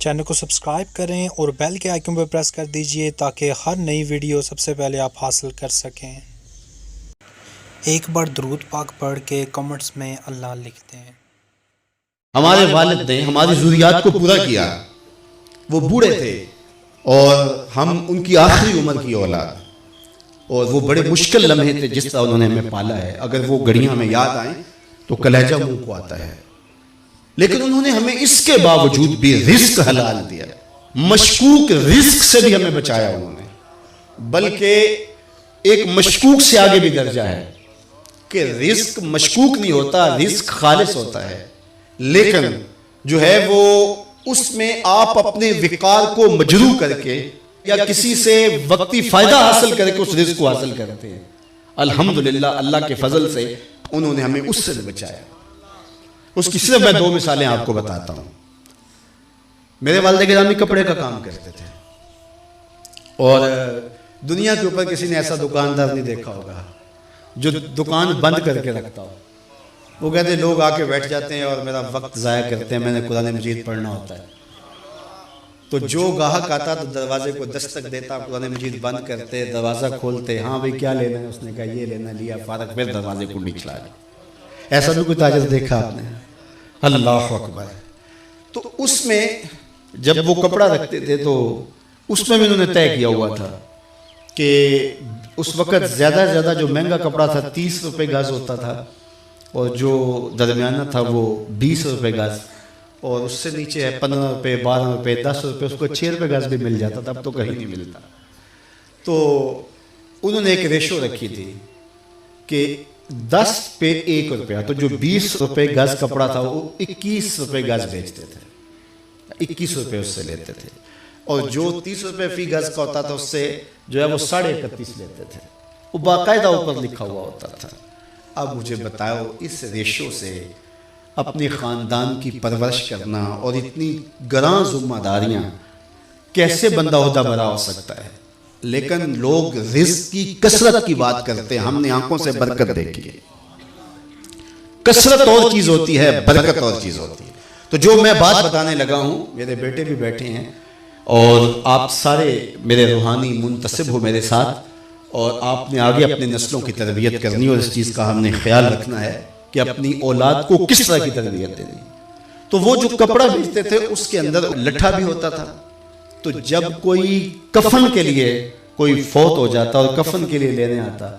Channel کو subscribe کریں اور بیل کے آئیکن پر پریس کر دیجئے تاکہ ہر نئی ویڈیو سب سے پہلے آپ حاصل کر سکیں۔ ایک بار درود پاک پڑھ کے کمنٹس میں اللہ لکھتے ہیں۔ ہمارے والد نے ہماری ضروریات کو پورا کیا، وہ بوڑھے تھے اور ہم ان کی آخری عمر کی اولاد، اور وہ بڑے مشکل لمحے تھے جس طرح انہوں نے ہمیں پالا ہے۔ اگر وہ گھڑیاں ہمیں یاد آئیں تو کلیجہ منہ کو آتا ہے، لیکن انہوں نے ہمیں اس کے باوجود بھی رزق حلال دیا، مشکوک رزق سے بھی ہمیں بچایا انہوں نے، بلکہ ایک مشکوک سے آگے بھی درجہ ہے کہ رزق مشکوک نہیں ہوتا، رزق خالص ہوتا ہے، لیکن جو ہے وہ اس میں آپ اپنے وقار کو مجروح کر کے یا کسی سے وقتی فائدہ حاصل کر کے اس رزق کو حاصل کرتے ہیں۔ الحمدللہ اللہ کے فضل سے انہوں نے ہمیں اس سے بچایا۔ اس کی صرف میں 2 مثالیں آپ کو بتاتا ہوں۔ میرے والد گرامی کپڑے کا کام کرتے تھے، اور دنیا کے اوپر کسی نے ایسا دکاندار نہیں دیکھا ہوگا جو دکان بند کر کے رکھتا ہو۔ وہ کہتے ہیں لوگ آ کے بیٹھ جاتے ہیں اور میرا وقت ضائع کرتے ہیں، میں نے قرآن مجید پڑھنا ہوتا ہے۔ تو جو گاہک آتا تو دروازے کو دستک دیتا، قرآن مجید بند کرتے، دروازہ کھولتے، ہاں بھئی کیا لینا ہے؟ اس نے کہا یہ لینا، لیا، فارغ، پھر دروازے کو نکلا گیا۔ ایسا بھی کوئی تاجر دیکھا آپ نے؟ اللہ اکبر۔ تو اس میں جب وہ کپڑا رکھتے تھے تو اس میں بھی انہوں نے طے کیا ہوا تھا کہ اس وقت زیادہ سے زیادہ جو مہنگا کپڑا تھا 30 روپے گز ہوتا تھا، اور جو درمیانہ تھا وہ 20 روپے گز، اور اس سے نیچے ہے 15 روپے، 12 روپے، 10 روپے، اس کو 6 روپے گز بھی مل جاتا تھا، اب تو کہیں نہیں ملتا۔ تو انہوں نے ایک ریشو رکھی تھی کہ 10 پہ 1 روپیہ، تو جو 20 روپے گز کپڑا تھا وہ 21 روپے گز بیچتے تھے، 21 روپے اس سے لیتے تھے، اور جو 30 روپے فی گز کا ہوتا تھا اس سے جو ہے وہ 31.5 لیتے تھے، وہ باقاعدہ اوپر لکھا ہوا ہوتا تھا۔ اب مجھے بتاؤ اس ریشو سے اپنے خاندان کی پرورش کرنا اور اتنی گراں ذمہ داریاں کیسے بندہ عہدہ برا ہو سکتا ہے؟ لیکن لوگ رزق کی کثرت کی بات کرتے ہیں، ہم نے آنکھوں سے برکت دیکھی ہے۔ کثرت اور چیز ہوتی ہے، برکت اور چیز ہوتی ہے۔ تو جو میں بات بتانے لگا ہوں، میرے بیٹے بھی بیٹھے ہیں اور آپ سارے میرے روحانی منتسب ہو میرے ساتھ، اور آپ نے آگے اپنے نسلوں کی تربیت کرنی، اور اس چیز کا ہم نے خیال رکھنا ہے کہ اپنی اولاد کو کس طرح کی تربیت دینی۔ تو وہ جو کپڑا بیچتے تھے اس کے اندر لٹھا بھی ہوتا تھا، تو جب کوئی کفن کے لیے کوئی فوت ہو جاتا اور کفن کے لیے لینے آتا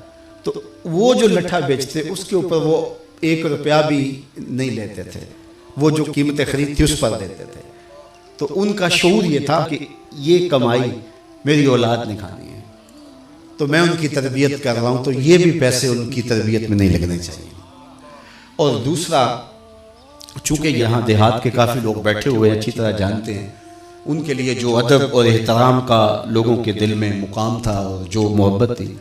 تو وہ جو لٹھا بیچتے اس کے اوپر وہ 1 روپیہ بھی نہیں لیتے تھے، وہ جو قیمت خرید تھی اس پر دیتے تھے۔ تو ان کا شعور یہ تھا کہ یہ کمائی میری اولاد نے کھانی ہے، تو میں ان کی تربیت کر رہا ہوں، تو یہ بھی پیسے ان کی تربیت میں نہیں لگنے چاہیے۔ اور دوسرا، چونکہ یہاں دیہات کے کافی لوگ بیٹھے ہوئے اچھی طرح جانتے ہیں، ان کے لیے جو ادب اور احترام کا لوگوں کے دل میں مقام تھا اور جو محبت تھی،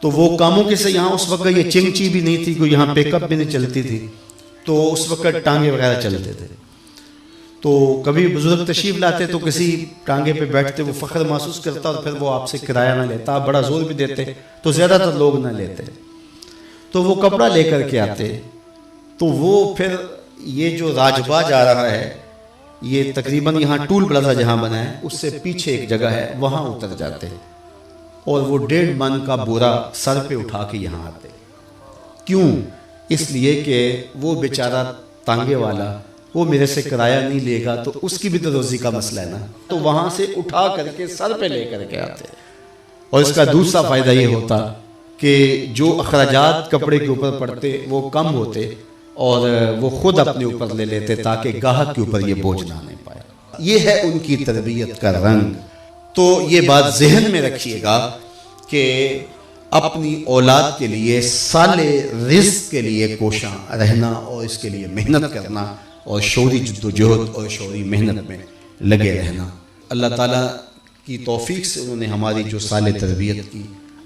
تو وہ کاموں کے سے یہاں اس وقت یہ چنگچی بھی نہیں تھی، کوئی یہاں پیک اپ بھی نہیں چلتی تھی، تو اس وقت ٹانگے وغیرہ چلتے تھے۔ تو کبھی بزرگ تشریف لاتے تو کسی ٹانگے پہ بیٹھتے، وہ فخر محسوس کرتا اور پھر وہ آپ سے کرایہ نہ لیتا، آپ بڑا زور بھی دیتے تو زیادہ تر لوگ نہ لیتے، تو وہ کپڑا لے کر کے آتے، تو وہ پھر یہ جو راجبا جا رہا ہے، یہ تقریباً یہاں ٹول پلازا جہاں بنا ہے اس سے پیچھے ایک جگہ ہے، وہاں اتر جاتے اور وہ 1.5 من کا بورا سر پہ اٹھا کے یہاں آتے۔ کیوں؟ اس لیے کہ وہ بیچارہ تانگے والا وہ میرے سے کرایہ نہیں لے گا، تو اس کی بھی تو روزی کا مسئلہ ہے نا، تو وہاں سے اٹھا کر کے سر پہ لے کر کے آتے۔ اور اس کا دوسرا فائدہ یہ ہوتا کہ جو اخراجات کپڑے کے اوپر پڑتے وہ کم ہوتے، اور وہ خود اپنے اوپر لے لیتے تاکہ گاہک کے اوپر یہ بوجھ نہ آنے پائے۔ یہ ہے ان کی تربیت کا رنگ۔ تو یہ بات ذہن میں رکھیے گا کہ اپنی اولاد کے لیے سال رزق کے لیے کوشاں رہنا، اور اس کے لیے محنت کرنا، اور شعوری جدوجہد اور شعوری محنت میں لگے رہنا۔ اللہ تعالیٰ کی توفیق سے انہوں نے ہماری جو سال تربیت کی،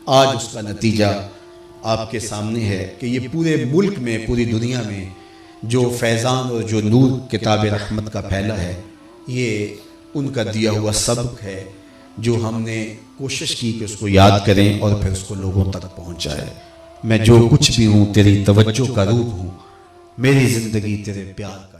آج اس کا نتیجہ آپ کے سامنے ہے کہ یہ پورے ملک میں، پوری دنیا میں جو فیضان اور جو نور کتاب رحمت کا پھیلا ہے، یہ ان کا دیا ہوا سبق ہے جو ہم نے کوشش کی کہ اس کو یاد کریں اور پھر اس کو لوگوں تک پہنچائیں۔ میں جو کچھ بھی ہوں تیری توجہ کا روح ہوں، میری زندگی تیرے پیار کا